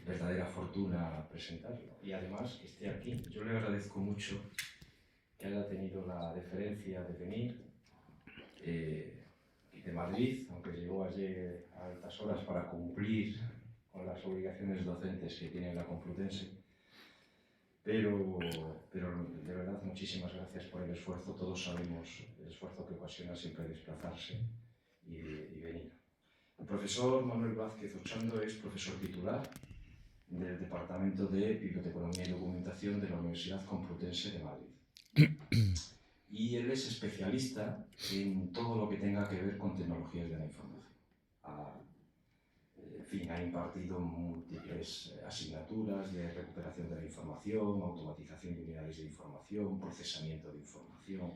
verdadera fortuna presentarlo y además que esté aquí. Yo le agradezco mucho que haya tenido la deferencia de venir de Madrid, aunque llegó ayer a altas horas para cumplir con las obligaciones docentes que tiene la Complutense. Pero de verdad, muchísimas gracias por el esfuerzo. Todos sabemos el esfuerzo que ocasiona siempre desplazarse y venir. El profesor Manuel Vázquez Ochando es profesor titular del Departamento de Biblioteconomía y Documentación de la Universidad Complutense de Madrid. Y él es especialista en todo lo que tenga que ver con tecnologías de la información. En fin, ha impartido múltiples asignaturas de recuperación de la información, automatización de unidades de información, procesamiento de información.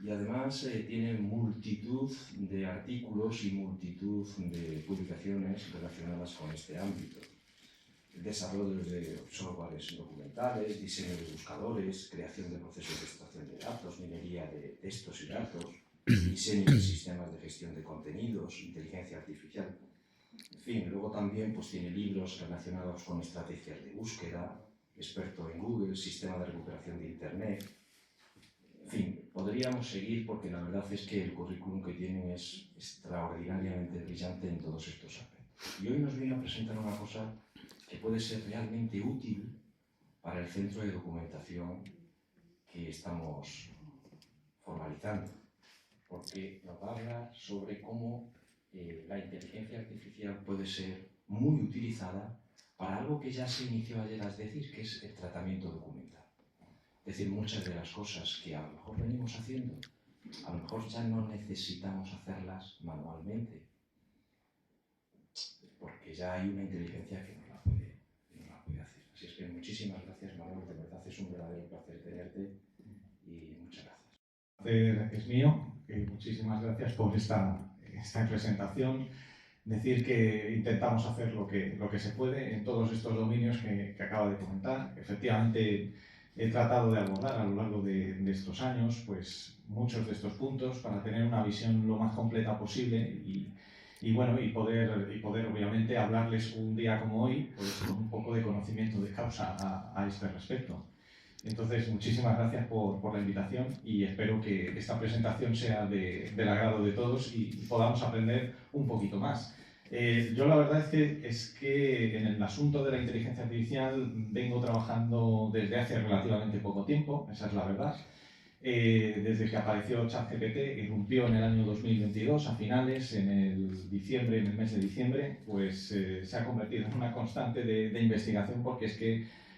Y además tiene multitud de artículos y multitud de publicaciones relacionadas con este ámbito. El desarrollo de softwares documentales, diseño de buscadores, creación de procesos de extracción de datos, minería de textos y datos, diseño de sistemas de gestión de contenidos, inteligencia artificial. En fin, luego también pues, tiene libros relacionados con estrategias de búsqueda, experto en Google, sistema de recuperación de Internet. En fin, podríamos seguir porque la verdad es que el currículum que tienen es extraordinariamente brillante en todos estos aspectos. Y hoy nos viene a presentar una cosa que puede ser realmente útil para el centro de documentación que estamos formalizando, porque nos habla sobre cómo la inteligencia artificial puede ser muy utilizada para algo que ya se inició ayer, es decir, que es el tratamiento documental. Es decir, muchas de las cosas que a lo mejor venimos haciendo, a lo mejor ya no necesitamos hacerlas manualmente, porque ya hay una inteligencia que nos la puede hacer. Así es que muchísimas gracias, Manuel, de verdad es un verdadero placer tenerte y muchas gracias. El placer es mío, muchísimas gracias por esta presentación. Decir que intentamos hacer lo que se puede en todos estos dominios que acaba de comentar. Efectivamente, he tratado de abordar a lo largo de estos años pues, muchos de estos puntos para tener una visión lo más completa posible y poder obviamente hablarles un día como hoy pues, con un poco de conocimiento de causa a este respecto. Entonces, muchísimas gracias por la invitación y espero que esta presentación sea del agrado de todos y podamos aprender un poquito más. Yo la verdad es que en el asunto de la inteligencia artificial vengo trabajando desde hace relativamente poco tiempo, esa es la verdad. Desde que apareció ChatGPT, irrumpió en el año 2022, a finales, en el mes de diciembre, pues se ha convertido en una constante de investigación porque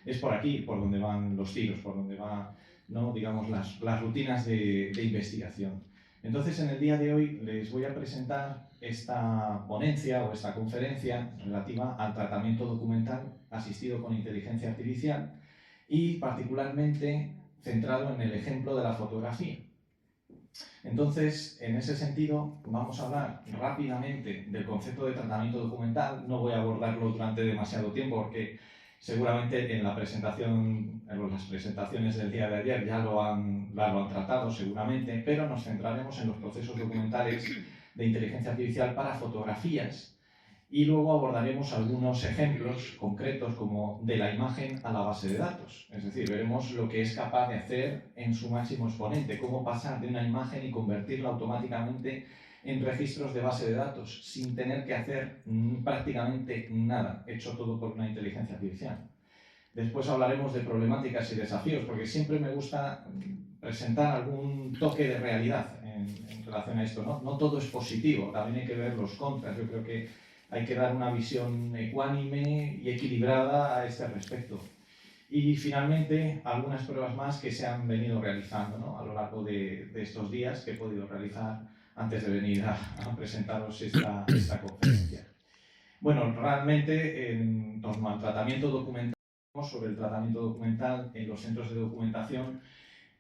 es por aquí por donde van los tiros, por donde van, ¿no? digamos, las rutinas de investigación. Entonces, en el día de hoy les voy a presentar esta ponencia o esta conferencia relativa al tratamiento documental asistido con inteligencia artificial y particularmente centrado en el ejemplo de la fotografía. Entonces, en ese sentido, vamos a hablar rápidamente del concepto de tratamiento documental. No voy a abordarlo durante demasiado tiempo porque seguramente en las presentaciones del día de ayer ya lo han tratado seguramente, pero nos centraremos en los procesos documentales de inteligencia artificial para fotografías y luego abordaremos algunos ejemplos concretos como de la imagen a la base de datos. Es decir, veremos lo que es capaz de hacer en su máximo exponente, cómo pasar de una imagen y convertirla automáticamente en registros de base de datos sin tener que hacer prácticamente nada, hecho todo por una inteligencia artificial. Después hablaremos de problemáticas y desafíos, porque siempre me gusta presentar algún toque de realidad en relación a esto, ¿no? No todo es positivo, también hay que ver los contras. Yo creo que hay que dar una visión ecuánime y equilibrada a este respecto. Y finalmente, algunas pruebas más que se han venido realizando, ¿no? a lo largo de estos días que he podido realizar antes de venir a presentaros esta conferencia. Bueno, realmente en torno al tratamiento documental, sobre el tratamiento documental en los centros de documentación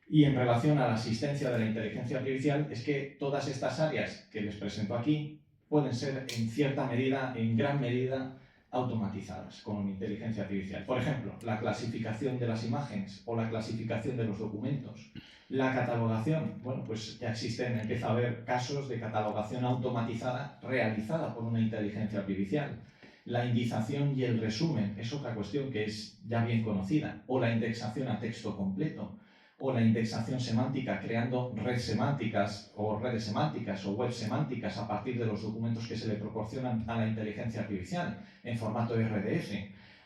y en relación a la asistencia de la inteligencia artificial, es que todas estas áreas que les presento aquí pueden ser en cierta medida, en gran medida, automatizadas con inteligencia artificial. Por ejemplo, la clasificación de las imágenes o la clasificación de los documentos. La catalogación, bueno, pues ya empieza a haber casos de catalogación automatizada realizada por una inteligencia artificial. La indización y el resumen es otra cuestión que es ya bien conocida, o la indexación a texto completo, o la indexación semántica creando redes semánticas o web semánticas a partir de los documentos que se le proporcionan a la inteligencia artificial en formato RDF,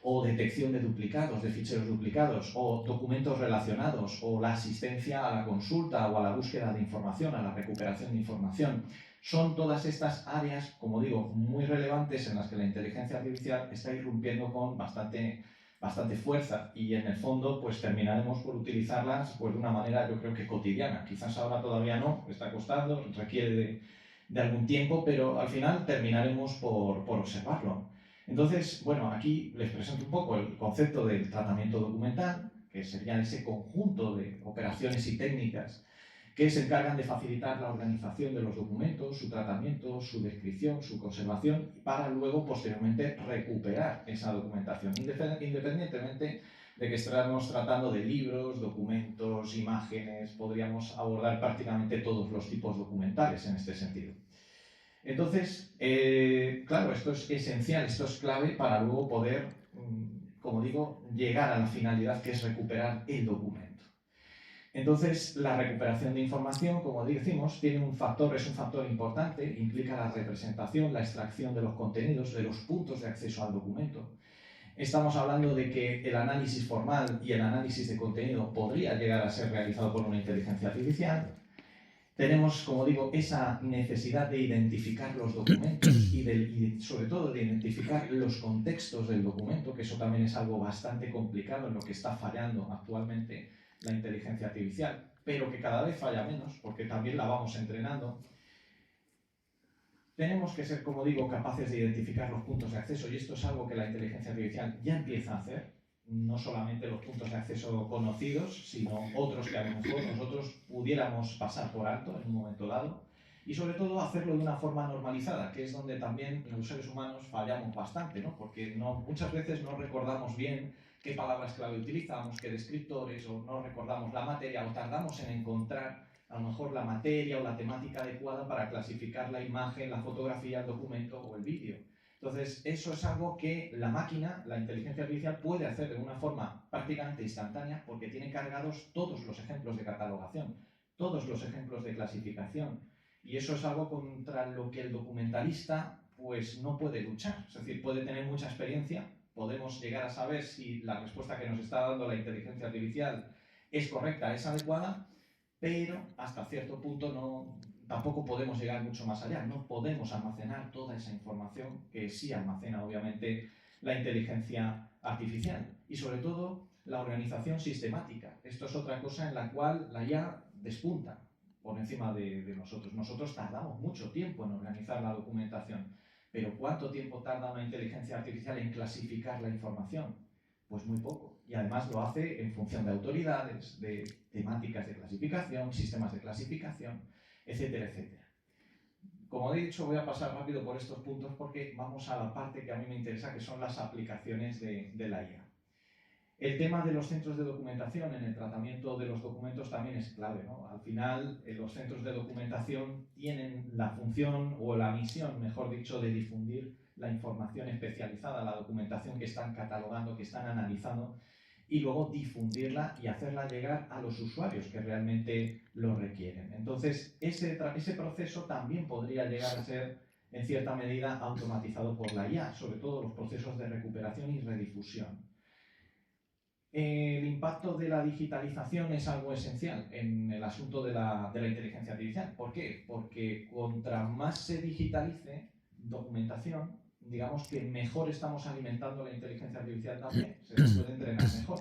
o detección de duplicados, de ficheros duplicados, o documentos relacionados, o la asistencia a la consulta o a la búsqueda de información, a la recuperación de información. Son todas estas áreas, como digo, muy relevantes en las que la inteligencia artificial está irrumpiendo con bastante fuerza y en el fondo pues terminaremos por utilizarlas pues, de una manera yo creo que cotidiana. Quizás ahora todavía no, está costando, requiere de algún tiempo, pero al final terminaremos por observarlo. Entonces, bueno, aquí les presento un poco el concepto del tratamiento documental, que sería ese conjunto de operaciones y técnicas que se encargan de facilitar la organización de los documentos, su tratamiento, su descripción, su conservación, para luego, posteriormente, recuperar esa documentación, independientemente de que estemos tratando de libros, documentos, imágenes, podríamos abordar prácticamente todos los tipos documentales en este sentido. Entonces, claro, esto es esencial, esto es clave para luego poder, como digo, llegar a la finalidad que es recuperar el documento. Entonces, la recuperación de información, como decimos, es un factor importante, implica la representación, la extracción de los contenidos, de los puntos de acceso al documento. Estamos hablando de que el análisis formal y el análisis de contenido podría llegar a ser realizado por una inteligencia artificial. Tenemos, como digo, esa necesidad de identificar los documentos y sobre todo de identificar los contextos del documento, que eso también es algo bastante complicado en lo que está fallando actualmente la inteligencia artificial, pero que cada vez falla menos porque también la vamos entrenando. Tenemos que ser, como digo, capaces de identificar los puntos de acceso y esto es algo que la inteligencia artificial ya empieza a hacer. No solamente los puntos de acceso conocidos, sino otros que a lo mejor nosotros pudiéramos pasar por alto en un momento dado y sobre todo hacerlo de una forma normalizada, que es donde también los seres humanos fallamos bastante, ¿no? Porque muchas veces no recordamos bien qué palabras clave utilizamos, qué descriptores, o no recordamos la materia, o tardamos en encontrar a lo mejor la materia o la temática adecuada para clasificar la imagen, la fotografía, el documento o el vídeo. Entonces, eso es algo que la máquina, la inteligencia artificial, puede hacer de una forma prácticamente instantánea porque tiene cargados todos los ejemplos de catalogación, todos los ejemplos de clasificación. Y eso es algo contra lo que el documentalista pues, no puede luchar. Es decir, puede tener mucha experiencia, podemos llegar a saber si la respuesta que nos está dando la inteligencia artificial es correcta, es adecuada, pero hasta cierto punto tampoco podemos llegar mucho más allá. No podemos almacenar toda esa información que sí almacena, obviamente, la inteligencia artificial. Y sobre todo, la organización sistemática. Esto es otra cosa en la cual la IA despunta por encima de nosotros. Nosotros tardamos mucho tiempo en organizar la documentación. Pero ¿cuánto tiempo tarda una inteligencia artificial en clasificar la información? Pues muy poco. Y además lo hace en función de autoridades, de temáticas de clasificación, sistemas de clasificación, etcétera, etcétera. Como he dicho, voy a pasar rápido por estos puntos porque vamos a la parte que a mí me interesa, que son las aplicaciones de la IA. El tema de los centros de documentación en el tratamiento de los documentos también es clave, ¿no? Al final, los centros de documentación tienen la función o la misión, mejor dicho, de difundir la información especializada, la documentación que están catalogando, que están analizando, y luego difundirla y hacerla llegar a los usuarios que realmente lo requieren. Entonces, ese proceso también podría llegar a ser, en cierta medida, automatizado por la IA, sobre todo los procesos de recuperación y redifusión. El impacto de la digitalización es algo esencial en el asunto de la inteligencia artificial. ¿Por qué? Porque contra más se digitalice documentación, digamos que mejor estamos alimentando la inteligencia artificial también, se nos puede entrenar mejor.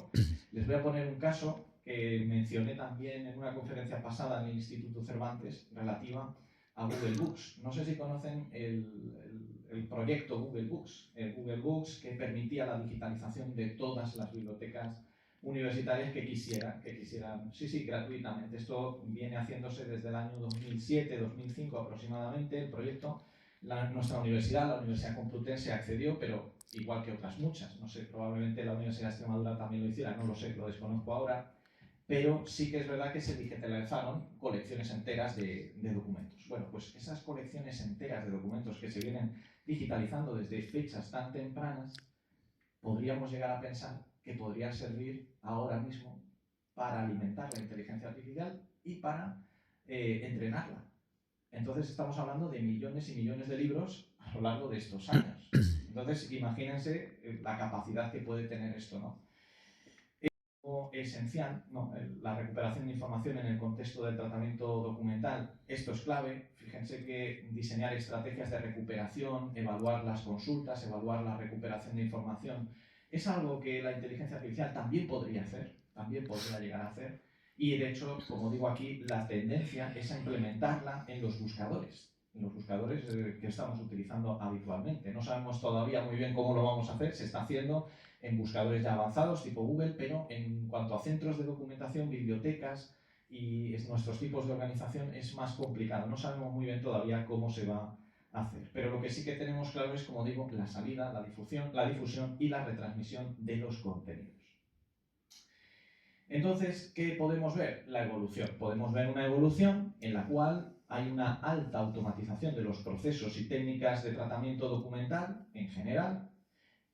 Les voy a poner un caso que mencioné también en una conferencia pasada en el Instituto Cervantes relativa a Google Books. No sé si conocen el proyecto Google Books, el Google Books que permitía la digitalización de todas las bibliotecas universitarias que quisieran, sí, gratuitamente. Esto viene haciéndose desde el año 2007-2005 aproximadamente, el proyecto. Nuestra universidad, la Universidad Complutense, accedió, pero igual que otras muchas. No sé, probablemente la Universidad de Extremadura también lo hiciera, no lo sé, lo desconozco ahora. pero sí que es verdad que se digitalizaron colecciones enteras de documentos. Bueno, pues esas colecciones enteras de documentos que se vienen digitalizando desde fechas tan tempranas, podríamos llegar a pensar que podrían servir ahora mismo para alimentar la inteligencia artificial y para entrenarla. Entonces estamos hablando de millones y millones de libros a lo largo de estos años. Entonces imagínense la capacidad que puede tener esto, ¿no? Esencial, ¿no? La recuperación de información en el contexto del tratamiento documental. Esto es clave. Fíjense que diseñar estrategias de recuperación, evaluar las consultas, evaluar la recuperación de información, es algo que la inteligencia artificial también podría hacer, también podría llegar a hacer. Y de hecho, como digo aquí, la tendencia es a implementarla en los buscadores que estamos utilizando habitualmente. No sabemos todavía muy bien cómo lo vamos a hacer, se está haciendo en buscadores ya avanzados tipo Google, pero en cuanto a centros de documentación, bibliotecas y nuestros tipos de organización es más complicado. No sabemos muy bien todavía cómo se va a hacer. Pero lo que sí que tenemos claro es, como digo, la salida, la difusión y la retransmisión de los contenidos. Entonces, ¿qué podemos ver? La evolución. Podemos ver una evolución en la cual hay una alta automatización de los procesos y técnicas de tratamiento documental en general.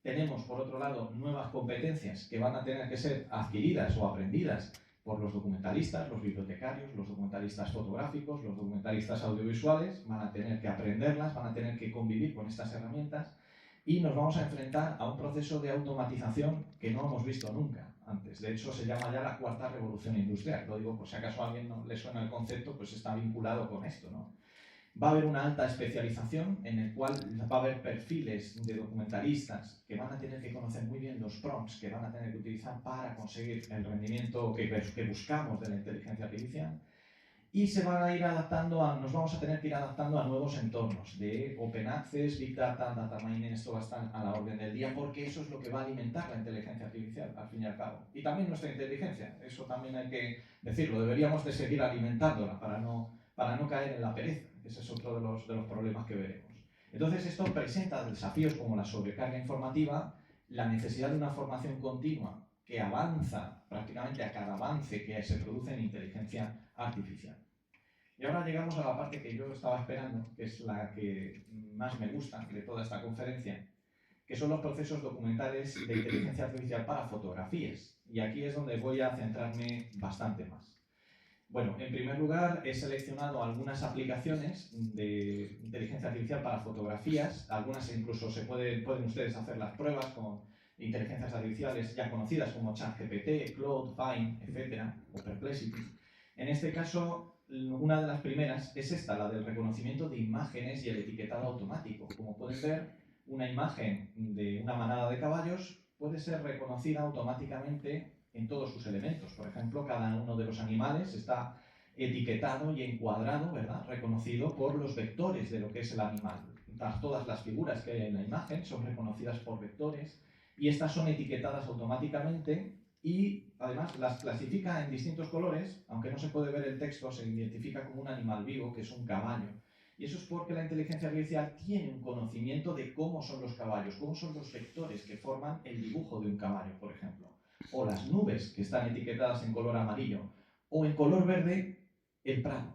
Tenemos, por otro lado, nuevas competencias que van a tener que ser adquiridas o aprendidas por los documentalistas, los bibliotecarios, los documentalistas fotográficos, los documentalistas audiovisuales. Van a tener que aprenderlas, van a tener que convivir con estas herramientas y nos vamos a enfrentar a un proceso de automatización que no hemos visto nunca antes. De hecho, se llama ya la cuarta revolución industrial. Lo digo por si acaso a alguien no le suena el concepto, pues está vinculado con esto, ¿no? Va a haber una alta especialización en el cual va a haber perfiles de documentalistas que van a tener que conocer muy bien los prompts que van a tener que utilizar para conseguir el rendimiento que buscamos de la inteligencia artificial. Y se van a ir adaptando nos vamos a tener que ir adaptando a nuevos entornos de Open Access, Big Data, Data Mining. Esto va a estar a la orden del día porque eso es lo que va a alimentar la inteligencia artificial, al fin y al cabo. Y también nuestra inteligencia, eso también hay que decirlo, deberíamos de seguir alimentándola para no caer en la pereza. Ese es otro de los problemas que veremos. Entonces esto presenta desafíos como la sobrecarga informativa, la necesidad de una formación continua que avanza prácticamente a cada avance que se produce en inteligencia artificial. Y ahora llegamos a la parte que yo estaba esperando, que es la que más me gusta de toda esta conferencia, que son los procesos documentales de inteligencia artificial para fotografías. Y aquí es donde voy a centrarme bastante más. Bueno, en primer lugar, he seleccionado algunas aplicaciones de inteligencia artificial para fotografías. Algunas incluso pueden ustedes hacer las pruebas con inteligencias artificiales ya conocidas como ChatGPT, Claude, Vine, etc. o Perplexity. En este caso, una de las primeras es esta, la del reconocimiento de imágenes y el etiquetado automático. Como pueden ver, una imagen de una manada de caballos puede ser reconocida automáticamente en todos sus elementos. Por ejemplo, cada uno de los animales está etiquetado y encuadrado, ¿verdad? Reconocido por los vectores de lo que es el animal. Todas las figuras que hay en la imagen son reconocidas por vectores y estas son etiquetadas automáticamente y además las clasifica en distintos colores. Aunque no se puede ver el texto, se identifica como un animal vivo, que es un caballo. Y eso es porque la inteligencia artificial tiene un conocimiento de cómo son los caballos, cómo son los vectores que forman el dibujo de un caballo, por ejemplo. O las nubes que están etiquetadas en color amarillo, o en color verde el prado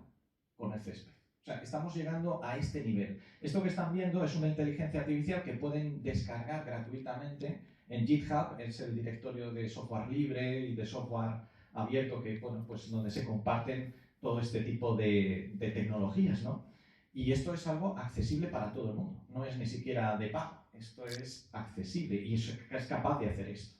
con el césped. O sea, estamos llegando a este nivel. Esto que están viendo es una inteligencia artificial que pueden descargar gratuitamente en GitHub, es el directorio de software libre y de software abierto que, bueno, pues donde se comparten todo este tipo de tecnologías, ¿no? Y esto es algo accesible para todo el mundo, no es ni siquiera de pago, esto es accesible y es capaz de hacer esto.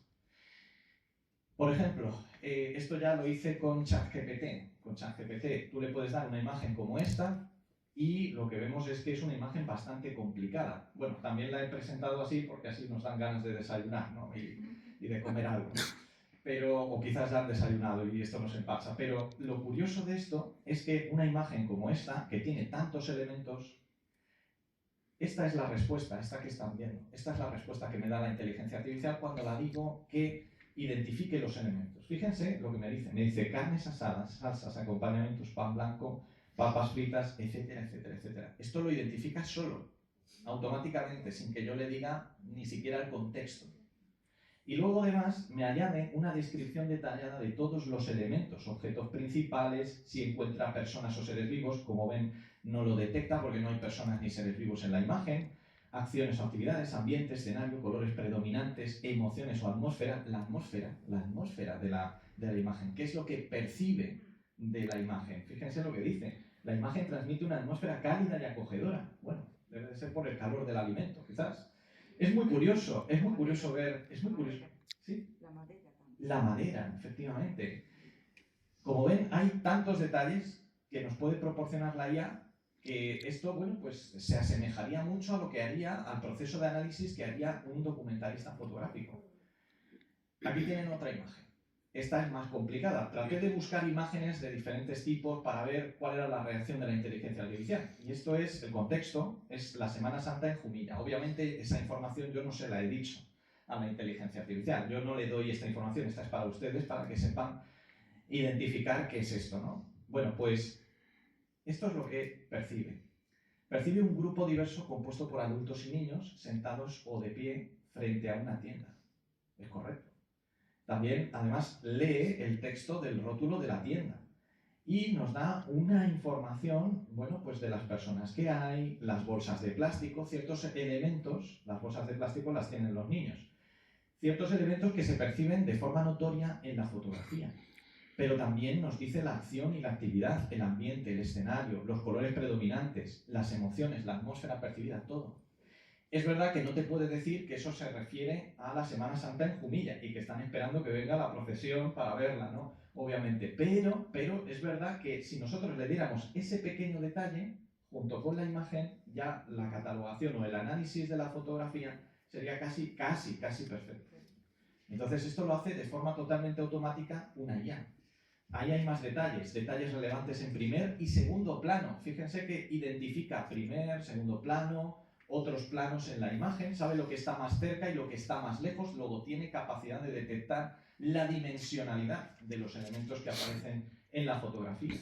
Por ejemplo, esto ya lo hice con ChatGPT. Con ChatGPT tú le puedes dar una imagen como esta y lo que vemos es que es una imagen bastante complicada. Bueno, también la he presentado así porque así nos dan ganas de desayunar, ¿no? y de comer algo. O quizás ya han desayunado y esto nos pasa. Pero lo curioso de esto es que una imagen como esta, que tiene tantos elementos, esta es la respuesta, esta que están viendo. Esta es la respuesta que me da la inteligencia artificial cuando la digo que identifique los elementos. Fíjense lo que me dice. Me dice carnes asadas, salsas, acompañamientos, pan blanco, papas fritas, etcétera, etcétera, etcétera. Esto lo identifica solo, automáticamente, sin que yo le diga ni siquiera el contexto. Y luego además me añade una descripción detallada de todos los elementos, objetos principales, si encuentra personas o seres vivos, como ven no lo detecta porque no hay personas ni seres vivos en la imagen, acciones o actividades, ambiente, escenario, colores predominantes, emociones o atmósfera, la atmósfera de la imagen, qué es lo que percibe de la imagen. Fíjense lo que dice, la imagen transmite una atmósfera cálida y acogedora. Bueno, debe de ser por el calor del alimento, quizás. Es muy curioso ver, es muy curioso. ¿Sí? La madera también. La madera, efectivamente. Como ven, hay tantos detalles que nos puede proporcionar la IA que esto, bueno, pues se asemejaría mucho a lo que haría, al proceso de análisis que haría un documentalista fotográfico. Aquí tienen otra imagen. Esta es más complicada. Traté de buscar imágenes de diferentes tipos para ver cuál era la reacción de la inteligencia artificial. Y esto es, el contexto, es la Semana Santa en Jumilla. Obviamente esa información yo no se la he dicho a la inteligencia artificial. Yo no le doy esta información, esta es para ustedes, para que sepan identificar qué es esto, ¿no? Bueno, pues esto es lo que percibe. Percibe un grupo diverso compuesto por adultos y niños sentados o de pie frente a una tienda. Es correcto. También, además, lee el texto del rótulo de la tienda y nos da una información, bueno, pues de las personas que hay, las bolsas de plástico, ciertos elementos, las bolsas de plástico las tienen los niños, ciertos elementos que se perciben de forma notoria en la fotografía. Pero también nos dice la acción y la actividad, el ambiente, el escenario, los colores predominantes, las emociones, la atmósfera percibida, todo. Es verdad que no te puede decir que eso se refiere a la Semana Santa en Jumilla y que están esperando que venga la procesión para verla, ¿no? Obviamente. Pero es verdad que si nosotros le diéramos ese pequeño detalle, junto con la imagen, ya la catalogación o el análisis de la fotografía sería casi perfecto. Entonces esto lo hace de forma totalmente automática una IA. Ahí hay más detalles relevantes en primer y segundo plano. Fíjense que identifica primer, segundo plano, otros planos en la imagen, sabe lo que está más cerca y lo que está más lejos, luego tiene capacidad de detectar la dimensionalidad de los elementos que aparecen en la fotografía.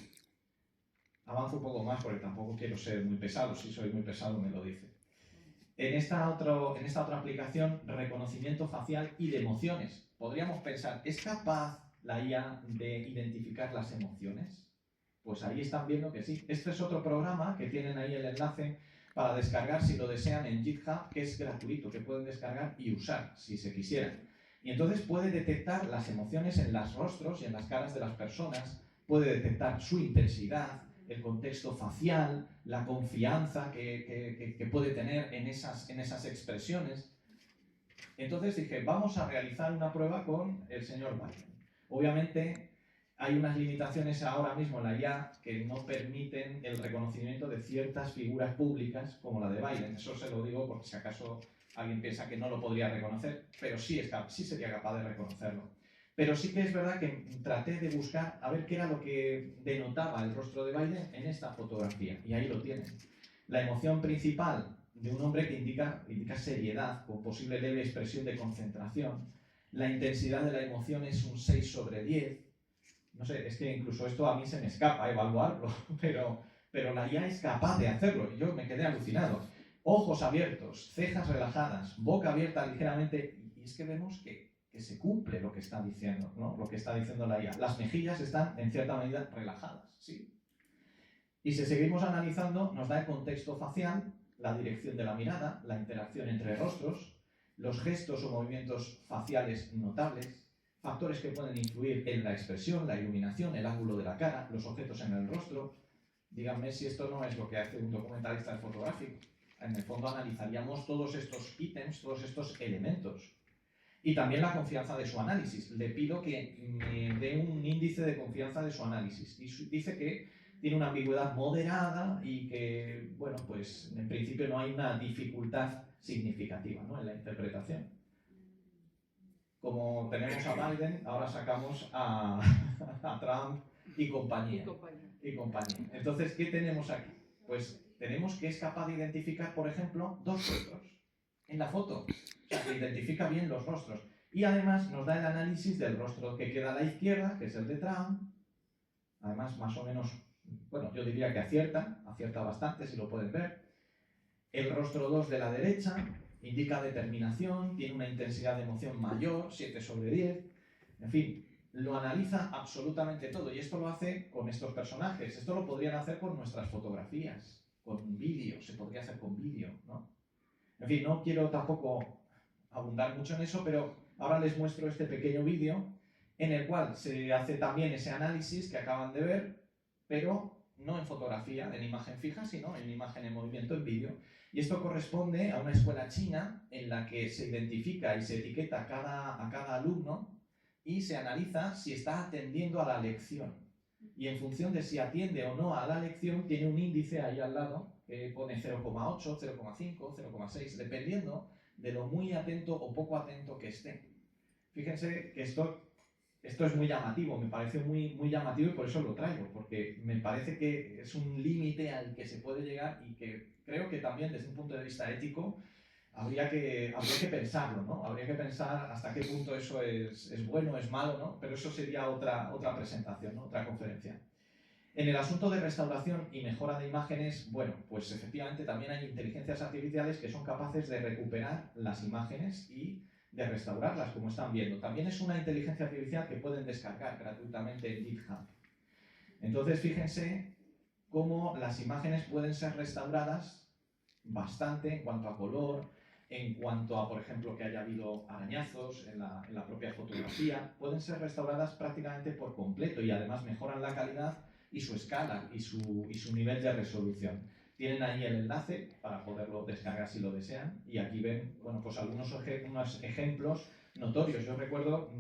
Avanzo un poco más porque tampoco quiero ser muy pesado, si soy muy pesado me lo dice. En esta otra aplicación, reconocimiento facial y de emociones. Podríamos pensar, ¿es capaz la IA de identificar las emociones? Pues ahí están viendo que sí. Este es otro programa que tienen ahí el enlace para descargar si lo desean en GitHub, que es gratuito, que pueden descargar y usar si se quisieran. Y entonces puede detectar las emociones en los rostros y en las caras de las personas, puede detectar su intensidad, el contexto facial, la confianza que puede tener en esas expresiones. Entonces dije, vamos a realizar una prueba con el señor Biden. Obviamente hay unas limitaciones ahora mismo en la IA que no permiten el reconocimiento de ciertas figuras públicas como la de Biden. Eso se lo digo porque si acaso alguien piensa que no lo podría reconocer, pero sí sería capaz de reconocerlo. Pero sí que es verdad que traté de buscar a ver qué era lo que denotaba el rostro de Biden en esta fotografía. Y ahí lo tienen. La emoción principal de un hombre que indica seriedad, con posible leve expresión de concentración. La intensidad de la emoción es un 6/10. No sé, es que incluso esto a mí se me escapa evaluarlo, pero la IA es capaz de hacerlo. Y yo me quedé alucinado. Ojos abiertos, cejas relajadas, boca abierta ligeramente. Y es que vemos que se cumple lo que está diciendo, ¿no? Lo que está diciendo la IA. Las mejillas están en cierta medida relajadas, ¿sí? Y si seguimos analizando, nos da el contexto facial, la dirección de la mirada, la interacción entre rostros, los gestos o movimientos faciales notables, factores que pueden influir en la expresión, la iluminación, el ángulo de la cara, los objetos en el rostro. Díganme si esto no es lo que hace un documentalista fotográfico. En el fondo analizaríamos todos estos ítems, todos estos elementos. Y también la confianza de su análisis. Le pido que me dé un índice de confianza de su análisis. Y dice que tiene una ambigüedad moderada y que, bueno, pues en principio no hay una dificultad significativa, ¿no?, en la interpretación. Como tenemos a Biden, ahora sacamos a Trump y compañía. Entonces, ¿qué tenemos aquí? Pues tenemos que es capaz de identificar, por ejemplo, dos rostros en la foto. O sea, que identifica bien los rostros. Y además nos da el análisis del rostro que queda a la izquierda, que es el de Trump. Además, más o menos, bueno, yo diría que acierta bastante, si lo pueden ver. El rostro 2 de la derecha, indica determinación, tiene una intensidad de emoción mayor, 7/10, en fin, lo analiza absolutamente todo y esto lo hace con estos personajes. Esto lo podrían hacer con nuestras fotografías, con vídeo, se podría hacer con vídeo, ¿no? En fin, no quiero tampoco abundar mucho en eso, pero ahora les muestro este pequeño vídeo en el cual se hace también ese análisis que acaban de ver, pero no en fotografía, en imagen fija, sino en imagen en movimiento, en vídeo. Y esto corresponde a una escuela china en la que se identifica y se etiqueta a cada alumno y se analiza si está atendiendo a la lección. Y en función de si atiende o no a la lección, tiene un índice ahí al lado que pone 0,8, 0,5, 0,6, dependiendo de lo muy atento o poco atento que esté. Fíjense que esto es muy llamativo, me parece muy llamativo y por eso lo traigo, porque me parece que es un límite al que se puede llegar y que creo que también desde un punto de vista ético habría que pensarlo, ¿no? Habría que pensar hasta qué punto eso es bueno, es malo, ¿no? Pero eso sería otra presentación, ¿no? Otra conferencia. En el asunto de restauración y mejora de imágenes, bueno, pues efectivamente también hay inteligencias artificiales que son capaces de recuperar las imágenes y de restaurarlas, como están viendo. También es una inteligencia artificial que pueden descargar gratuitamente en GitHub. Entonces, fíjense cómo las imágenes pueden ser restauradas bastante en cuanto a color, en cuanto a, por ejemplo, que haya habido arañazos en la propia fotografía, pueden ser restauradas prácticamente por completo y además mejoran la calidad y su escala y su nivel de resolución. Tienen ahí el enlace para poderlo descargar si lo desean y aquí ven, bueno, pues unos ejemplos notorios. Yo recuerdo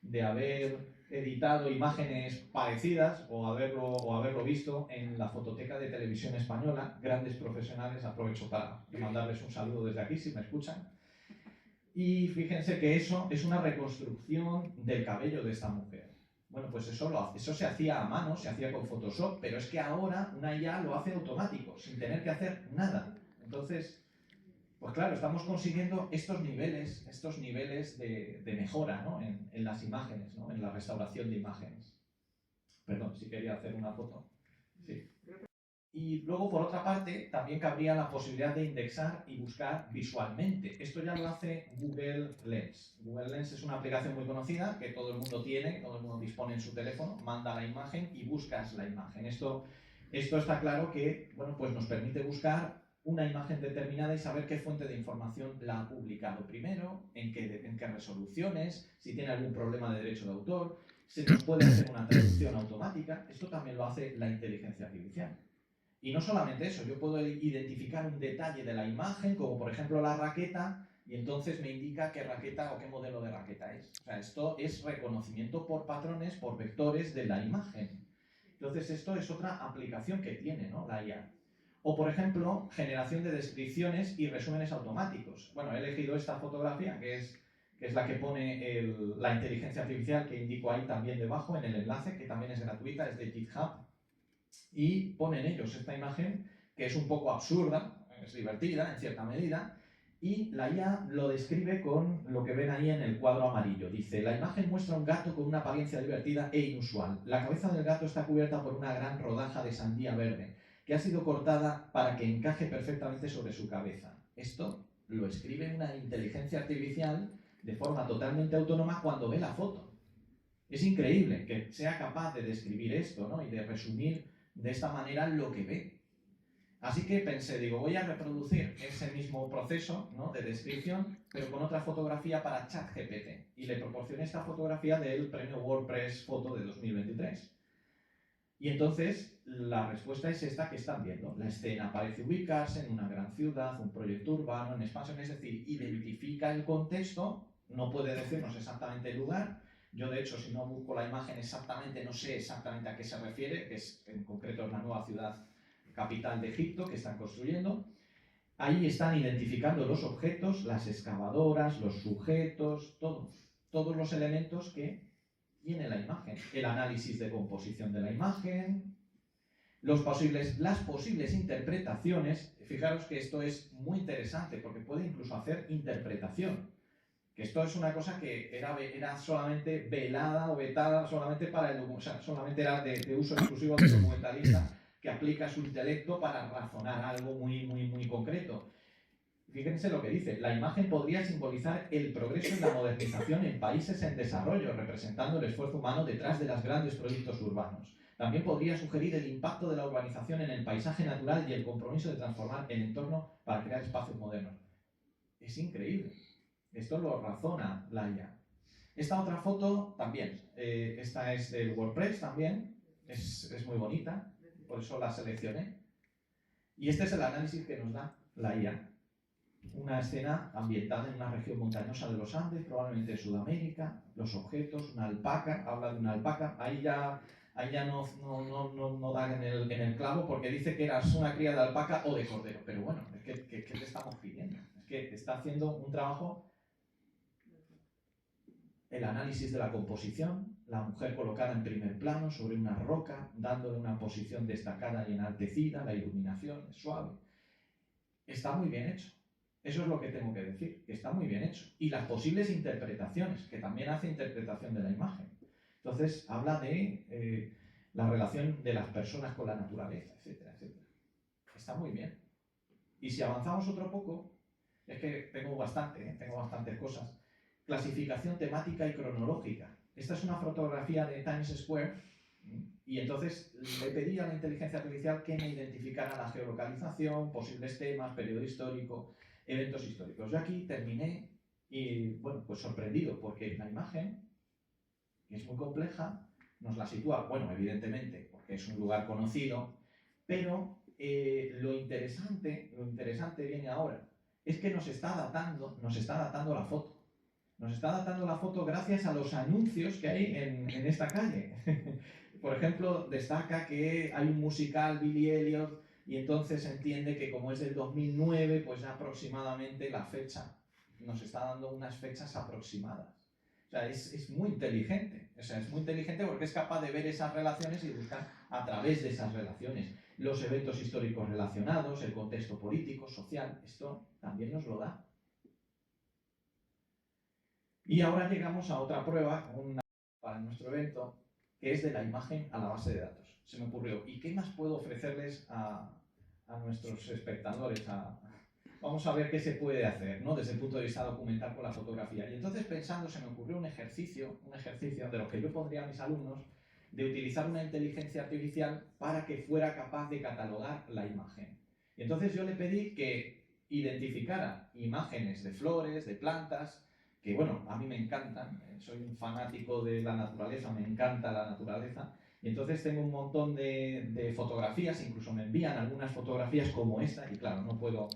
de haber editado imágenes parecidas o haberlo visto en la Fototeca de Televisión Española, grandes profesionales, aprovecho para mandarles un saludo desde aquí si me escuchan. Y fíjense que eso es una reconstrucción del cabello de esta mujer. Bueno, pues eso se hacía a mano, se hacía con Photoshop, pero es que ahora una IA lo hace automático, sin tener que hacer nada. Entonces, pues claro, estamos consiguiendo estos niveles de mejora, ¿no? en las imágenes, ¿no? En la restauración de imágenes. Perdón, si quería hacer una foto. Sí. Y luego, por otra parte, también cabría la posibilidad de indexar y buscar visualmente. Esto ya lo hace Google Lens. Google Lens es una aplicación muy conocida que todo el mundo tiene, todo el mundo dispone en su teléfono, manda la imagen y buscas la imagen. Esto está claro que, bueno, pues nos permite buscar una imagen determinada y saber qué fuente de información la ha publicado primero, en qué resoluciones, si tiene algún problema de derecho de autor, se nos puede hacer una traducción automática. Esto también lo hace la inteligencia artificial. Y no solamente eso, yo puedo identificar un detalle de la imagen, como por ejemplo la raqueta, y entonces me indica qué raqueta o qué modelo de raqueta es. O sea, esto es reconocimiento por patrones, por vectores de la imagen. Entonces esto es otra aplicación que tiene, ¿no? La IA. O por ejemplo, generación de descripciones y resúmenes automáticos. Bueno, he elegido esta fotografía, que es la que pone la inteligencia artificial, que indico ahí también debajo en el enlace, que también es gratuita, es de GitHub. Y ponen ellos esta imagen que es un poco absurda, es divertida en cierta medida, y la IA lo describe con lo que ven ahí en el cuadro amarillo. Dice, la imagen muestra un gato con una apariencia divertida e inusual. La cabeza del gato está cubierta por una gran rodaja de sandía verde, que ha sido cortada para que encaje perfectamente sobre su cabeza. Esto lo escribe una inteligencia artificial de forma totalmente autónoma cuando ve la foto. Es increíble que sea capaz de describir esto, ¿no? Y de resumir de esta manera lo que ve. Así que pensé, digo, voy a reproducir ese mismo proceso, ¿no? De descripción, pero con otra fotografía para ChatGPT. Y le proporcioné esta fotografía del premio WordPress Photo de 2023. Y entonces la respuesta es esta que están viendo. La escena parece ubicarse en una gran ciudad, un proyecto urbano en expansión, es decir, identifica el contexto, no puede decirnos exactamente el lugar. Yo, de hecho, si no busco la imagen exactamente, no sé exactamente a qué se refiere, que es en concreto la nueva ciudad capital de Egipto que están construyendo. Ahí están identificando los objetos, las excavadoras, los sujetos, todos los elementos que tiene la imagen. El análisis de composición de la imagen, las posibles interpretaciones. Fijaros que esto es muy interesante porque puede incluso hacer interpretación. Que esto es una cosa que era solamente velada o vetada solamente para el documentalista, o sea, solamente era de uso exclusivo del documentalista que aplica su intelecto para razonar algo muy concreto. Fíjense lo que dice: la imagen podría simbolizar el progreso y la modernización en países en desarrollo, representando el esfuerzo humano detrás de los grandes proyectos urbanos. También podría sugerir el impacto de la urbanización en el paisaje natural y el compromiso de transformar el entorno para crear espacios modernos. Es increíble. Esto lo razona la IA. Esta otra foto también. Esta es del WordPress también. Es muy bonita, por eso la seleccioné. Y este es el análisis que nos da la IA. Una escena ambientada en una región montañosa de los Andes, probablemente Sudamérica, los objetos, una alpaca, habla de una alpaca, ahí ya no da en el clavo porque dice que eras una cría de alpaca o de cordero, pero bueno, es que ¿qué te estamos pidiendo? Es que está haciendo un trabajo, el análisis de la composición, la mujer colocada en primer plano sobre una roca, dándole una posición destacada y enaltecida, la iluminación es suave. Está muy bien hecho. Eso es lo que tengo que decir, que está muy bien hecho. Y las posibles interpretaciones, que también hace interpretación de la imagen. Entonces, habla de la relación de las personas con la naturaleza, etcétera, etcétera. Está muy bien. Y si avanzamos otro poco, es que tengo bastantes cosas. Clasificación temática y cronológica. Esta es una fotografía de Times Square y entonces le pedí a la inteligencia artificial que me identificara la geolocalización, posibles temas, periodo histórico, eventos históricos. Yo aquí terminé y, bueno, pues sorprendido porque la imagen, que es muy compleja, nos la sitúa, bueno, evidentemente, porque es un lugar conocido, pero lo interesante viene ahora, es que nos está datando la foto. Nos está datando la foto gracias a los anuncios que hay en esta calle. Por ejemplo, destaca que hay un musical, Billy Elliot, y entonces entiende que como es del 2009, pues aproximadamente la fecha, nos está dando unas fechas aproximadas. O sea, es muy inteligente. O sea, es muy inteligente porque es capaz de ver esas relaciones y buscar a través de esas relaciones los eventos históricos relacionados, el contexto político, social. Esto también nos lo da. Y ahora llegamos a otra prueba para nuestro evento, que es de la imagen a la base de datos. Se me ocurrió, ¿y qué más puedo ofrecerles a nuestros espectadores? Vamos a ver qué se puede hacer, ¿no? Desde el punto de vista documental con la fotografía. Y entonces pensando, se me ocurrió un ejercicio de lo que yo pondría a mis alumnos, de utilizar una inteligencia artificial para que fuera capaz de catalogar la imagen. Y entonces yo le pedí que identificara imágenes de flores, de plantas, que bueno, a mí me encantan, soy un fanático de la naturaleza, me encanta la naturaleza, y entonces tengo un montón de fotografías, incluso me envían algunas fotografías como esta, y claro, no puedo,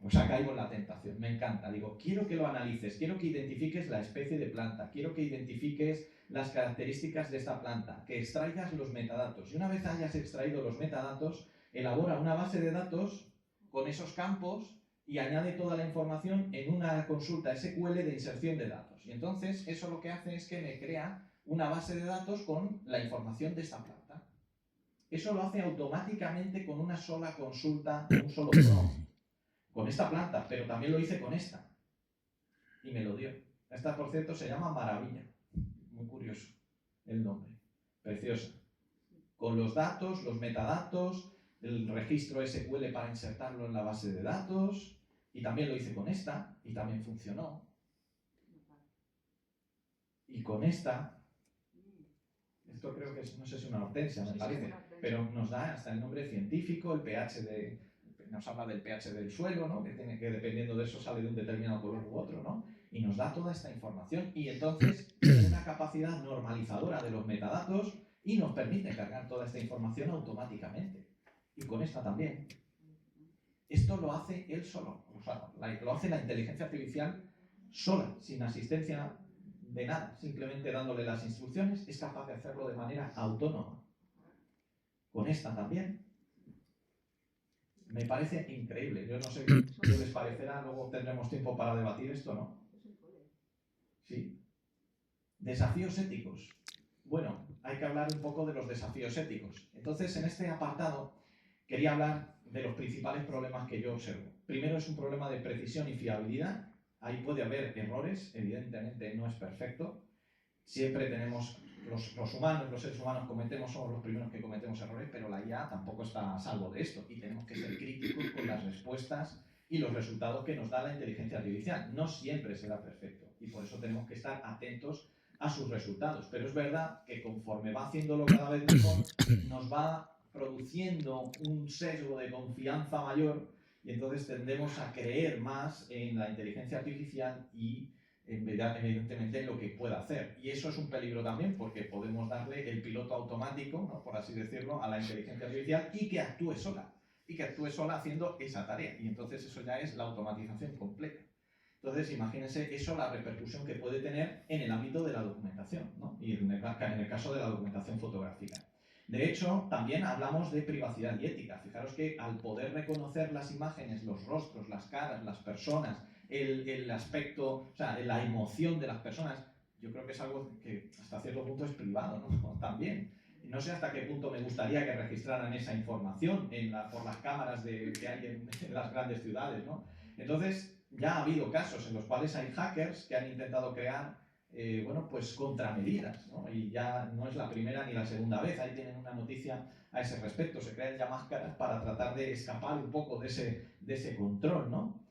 o sea, caigo en la tentación, me encanta, digo, quiero que lo analices, quiero que identifiques la especie de planta, quiero que identifiques las características de esta planta, que extraigas los metadatos, y una vez hayas extraído los metadatos, elabora una base de datos con esos campos y añade toda la información en una consulta SQL de inserción de datos. Y entonces eso lo que hace es que me crea una base de datos con la información de esta planta. Eso lo hace automáticamente con una sola consulta, un solo prompt, con esta planta, pero también lo hice con esta. Y me lo dio. Esta, por cierto, se llama Maravilla. Muy curioso el nombre. Preciosa. Con los datos, los metadatos, el registro SQL para insertarlo en la base de datos, y también lo hice con esta, y también funcionó. Y con esta, esto creo que es, no sé si una hortensia, me parece, pero nos da hasta el nombre científico, el pH nos habla del pH del suelo, ¿no? Que dependiendo de eso sale de un determinado color u otro, ¿no? Y nos da toda esta información, y entonces tiene una capacidad normalizadora de los metadatos y nos permite cargar toda esta información automáticamente. Y con esta también. Esto lo hace él solo, o sea, lo hace la inteligencia artificial sola, sin asistencia de nada, simplemente dándole las instrucciones, es capaz de hacerlo de manera autónoma. Con esta también. Me parece increíble. Yo no sé qué les parecerá, luego tendremos tiempo para debatir esto, ¿no? Sí. Desafíos éticos. Bueno, hay que hablar un poco de los desafíos éticos. Entonces, en este apartado quería hablar de los principales problemas que yo observo. Primero es un problema de precisión y fiabilidad. Ahí puede haber errores, evidentemente no es perfecto. Siempre tenemos, los humanos, los seres humanos somos los primeros que cometemos errores, pero la IA tampoco está a salvo de esto y tenemos que ser críticos con las respuestas y los resultados que nos da la inteligencia artificial. No siempre será perfecto y por eso tenemos que estar atentos a sus resultados. Pero es verdad que conforme va haciéndolo cada vez mejor, nos va produciendo un sesgo de confianza mayor y entonces tendemos a creer más en la inteligencia artificial y evidentemente en lo que pueda hacer. Y eso es un peligro también porque podemos darle el piloto automático, ¿no?, por así decirlo, a la inteligencia artificial y que actúe sola. Y que actúe sola haciendo esa tarea. Y entonces eso ya es la automatización completa. Entonces, imagínense eso, la repercusión que puede tener en el ámbito de la documentación, ¿no? Y en el caso de la documentación fotográfica. De hecho, también hablamos de privacidad y ética. Fijaros que al poder reconocer las imágenes, los rostros, las caras, las personas, el aspecto, o sea, la emoción de las personas, yo creo que es algo que hasta cierto punto es privado, ¿no? También. No sé hasta qué punto me gustaría que registraran esa información por las cámaras que hay en las grandes ciudades, ¿no? Entonces, ya ha habido casos en los cuales hay hackers que han intentado crear bueno, pues contramedidas, ¿no? Y ya no es la primera ni la segunda vez. Ahí tienen una noticia a ese respecto. Se crean ya máscaras para tratar de escapar un poco de ese control, ¿no?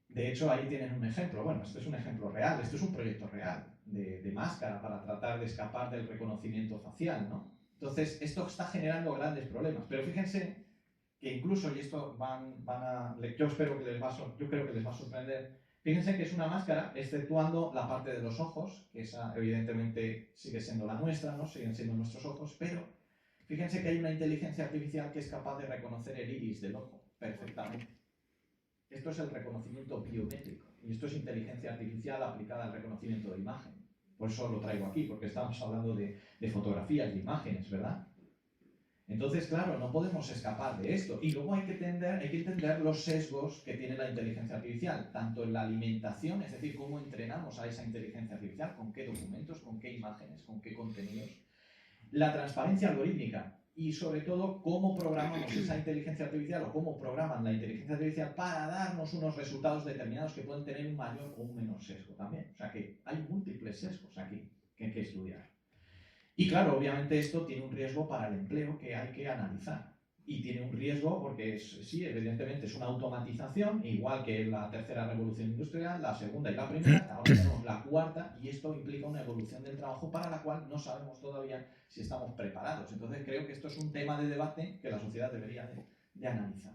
De hecho, ahí tienen un ejemplo. Bueno, esto es un ejemplo real, esto es un proyecto real de máscara para tratar de escapar del reconocimiento facial, ¿no? Entonces, esto está generando grandes problemas. Pero fíjense que incluso, y esto yo creo que les va a sorprender, fíjense que es una máscara, exceptuando la parte de los ojos, que esa evidentemente sigue siendo la nuestra, ¿no? Siguen siendo nuestros ojos, pero fíjense que hay una inteligencia artificial que es capaz de reconocer el iris del ojo perfectamente. Esto es el reconocimiento biométrico, y esto es inteligencia artificial aplicada al reconocimiento de imagen. Por eso lo traigo aquí, porque estamos hablando de fotografías, de imágenes, ¿verdad? Entonces, claro, no podemos escapar de esto. Y luego hay que entender los sesgos que tiene la inteligencia artificial, tanto en la alimentación, es decir, cómo entrenamos a esa inteligencia artificial, con qué documentos, con qué imágenes, con qué contenidos. La transparencia algorítmica y, sobre todo, cómo programamos esa inteligencia artificial o cómo programan la inteligencia artificial para darnos unos resultados determinados que pueden tener un mayor o un menor sesgo también. O sea que hay múltiples sesgos aquí que hay que estudiar. Y claro, obviamente esto tiene un riesgo para el empleo que hay que analizar. Y tiene un riesgo porque sí, evidentemente es una automatización, igual que la tercera revolución industrial, la segunda y la primera, ahora tenemos la cuarta, y esto implica una evolución del trabajo para la cual no sabemos todavía si estamos preparados. Entonces creo que esto es un tema de debate que la sociedad debería de analizar.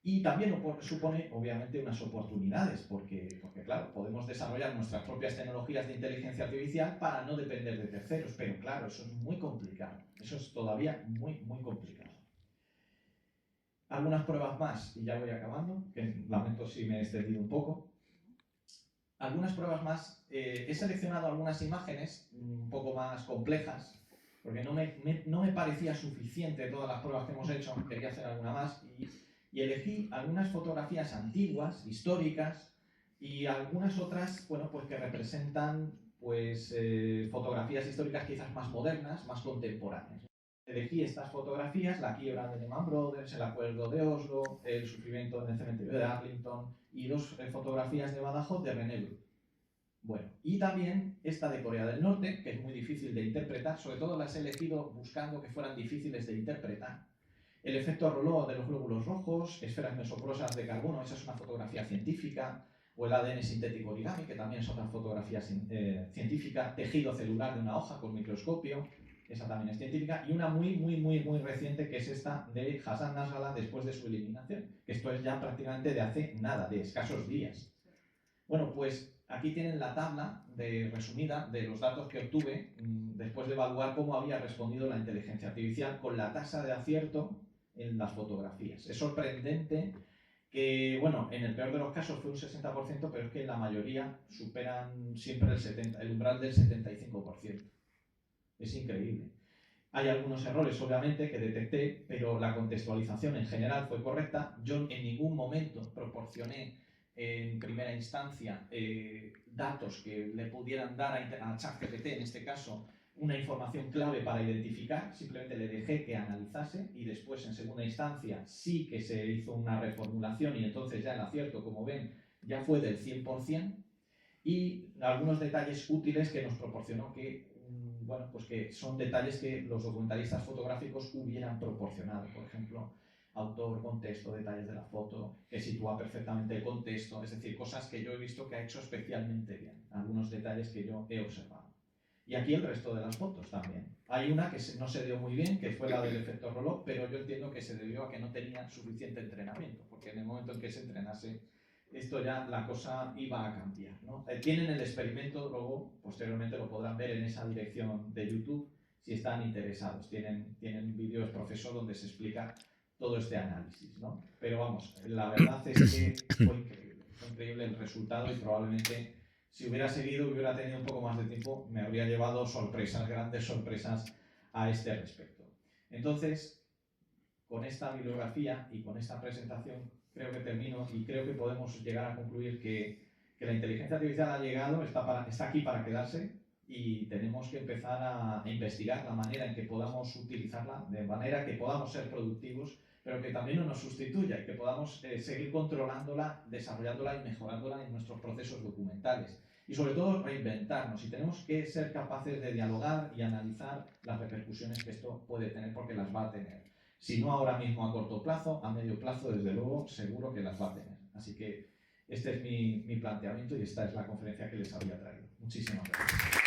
Y también supone, obviamente, unas oportunidades, porque, claro, podemos desarrollar nuestras propias tecnologías de inteligencia artificial para no depender de terceros, pero claro, eso es muy complicado, eso es todavía muy, muy complicado. Algunas pruebas más, y ya voy acabando, que lamento si me he extendido un poco. Algunas pruebas más, he seleccionado algunas imágenes un poco más complejas, porque no me parecía suficiente todas las pruebas que hemos hecho, quería hacer alguna más, y elegí algunas fotografías antiguas, históricas, y algunas otras, bueno, pues que representan pues, fotografías históricas quizás más modernas, más contemporáneas. Elegí estas fotografías, la quiebra de Lehman Brothers, el acuerdo de Oslo, el sufrimiento en el cementerio de Arlington y dos fotografías de Badajoz de René Bru. Bueno, y también esta de Corea del Norte, que es muy difícil de interpretar, sobre todo las he elegido buscando que fueran difíciles de interpretar. El efecto Roló de los glóbulos rojos, esferas mesoporosas de carbono, esa es una fotografía científica, o el ADN sintético origami, que también es otra fotografía científica, tejido celular de una hoja con microscopio, esa también es científica, y una muy, muy, muy, muy reciente, que es esta de Hassan Nasrallah después de su eliminación, que esto es ya prácticamente de hace nada, de escasos días. Bueno, pues aquí tienen la tabla resumida de los datos que obtuve después de evaluar cómo había respondido la inteligencia artificial con la tasa de acierto en las fotografías. Es sorprendente que, bueno, en el peor de los casos fue un 60%, pero es que la mayoría superan siempre el umbral del 75%. Es increíble. Hay algunos errores, obviamente, que detecté, pero la contextualización en general fue correcta. Yo en ningún momento proporcioné en primera instancia datos que le pudieran dar a ChatGPT, en este caso, una información clave para identificar. Simplemente le dejé que analizase y después, en segunda instancia, sí que se hizo una reformulación y entonces ya el acierto, como ven, ya fue del 100%. Y algunos detalles útiles que nos proporcionó bueno, pues que son detalles que los documentalistas fotográficos hubieran proporcionado. Por ejemplo, autor, contexto, detalles de la foto, que sitúa perfectamente el contexto, es decir, cosas que yo he visto que ha hecho especialmente bien, algunos detalles que yo he observado. Y aquí el resto de las fotos también. Hay una que no se dio muy bien, que fue la del efecto reloj, pero yo entiendo que se debió a que no tenía suficiente entrenamiento, porque en el momento en que se entrenase, esto ya la cosa iba a cambiar, ¿no? Tienen el experimento, luego posteriormente lo podrán ver en esa dirección de YouTube, si están interesados. Tienen un vídeo del profesor donde se explica todo este análisis, ¿no? Pero vamos, la verdad es que fue increíble el resultado y probablemente si hubiera seguido, hubiera tenido un poco más de tiempo, me habría llevado sorpresas, grandes sorpresas a este respecto. Entonces, con esta bibliografía y con esta presentación creo que termino y creo que podemos llegar a concluir que la inteligencia artificial ha llegado, está aquí para quedarse y tenemos que empezar a investigar la manera en que podamos utilizarla, de manera que podamos ser productivos, pero que también no nos sustituya y que podamos seguir controlándola, desarrollándola y mejorándola en nuestros procesos documentales. Y sobre todo reinventarnos, y tenemos que ser capaces de dialogar y analizar las repercusiones que esto puede tener, porque las va a tener. Si no ahora mismo a corto plazo, a medio plazo, desde luego, seguro que las va a tener. Así que este es mi planteamiento y esta es la conferencia que les había traído. Muchísimas gracias.